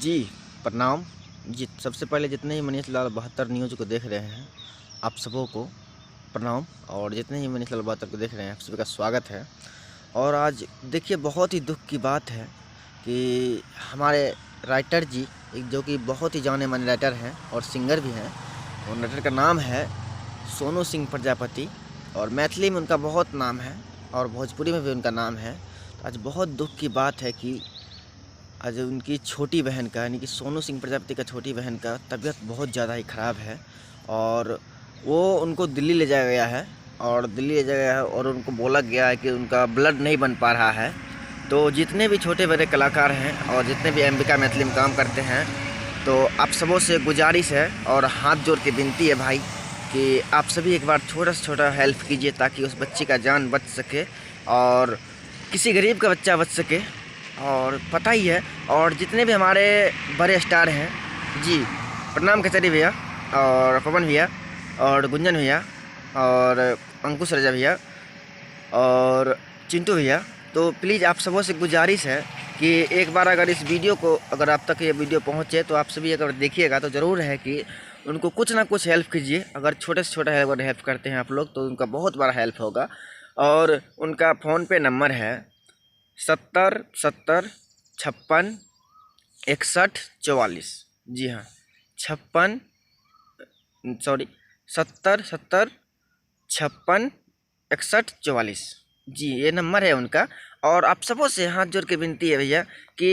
जी प्रणाम जी। सबसे पहले जितने ही मनीष लाल 72 न्यूज़ को देख रहे हैं आप सबों को प्रणाम, और जितने ही मनीष लाल 72 को देख रहे हैं आप सभी का स्वागत है। और आज देखिए बहुत ही दुख की बात है कि हमारे राइटर जी, एक जो कि बहुत ही जाने माने राइटर हैं और सिंगर भी हैं, और राइटर का नाम है सोनू सिंह प्रजापति, और मैथिली में उनका बहुत नाम है और भोजपुरी में भी उनका नाम है। तो आज बहुत दुख की बात है कि आज उनकी छोटी बहन का, यानी कि सोनू सिंह प्रजापति का छोटी बहन का तबीयत बहुत ज़्यादा ही ख़राब है, और वो उनको दिल्ली ले जाया गया है, और दिल्ली ले जाया गया है और उनको बोला गया है कि उनका ब्लड नहीं बन पा रहा है। तो जितने भी छोटे बड़े कलाकार हैं और जितने भी अंबिका मैथिली में काम करते हैं, तो आप सबों से गुजारिश है और हाथ जोड़ के विनती है भाई कि आप सभी एक बार छोटा से छोटा हेल्प कीजिए ताकि उस बच्ची का जान बच सके और किसी गरीब का बच्चा बच सके। और पता ही है, और जितने भी हमारे बड़े स्टार हैं जी, प्रणाम कचहरी भैया और पवन भैया और गुंजन भैया और अंकुश राजा भैया और चिंटू भैया, तो प्लीज़ आप सबों से गुजारिश है कि एक बार अगर इस वीडियो को, अगर आप तक ये वीडियो पहुँचे तो आप सभी अगर देखिएगा तो ज़रूर है कि उनको कुछ ना कुछ हेल्प कीजिए। अगर छोटे से छोटा अगर हेल्प करते हैं आप लोग तो उनका बहुत बड़ा हेल्प होगा। और उनका फ़ोन पे नंबर है 70 70 56 61 44। जी हाँ, 70 70 56 61 44। जी ये नंबर है उनका। और आप सबों से हाथ जोड़ के विनती है भैया कि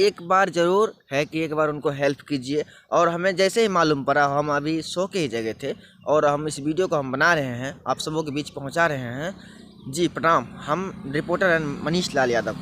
एक बार ज़रूर है कि एक बार उनको हेल्प कीजिए। और हमें जैसे ही मालूम पड़ा, हम अभी सो के ही जगह थे और हम इस वीडियो को हम बना रहे हैं, आप सबों के बीच पहुंचा रहे हैं। जी प्रणाम। हम रिपोर्टर हैं मनीष लाल यादव।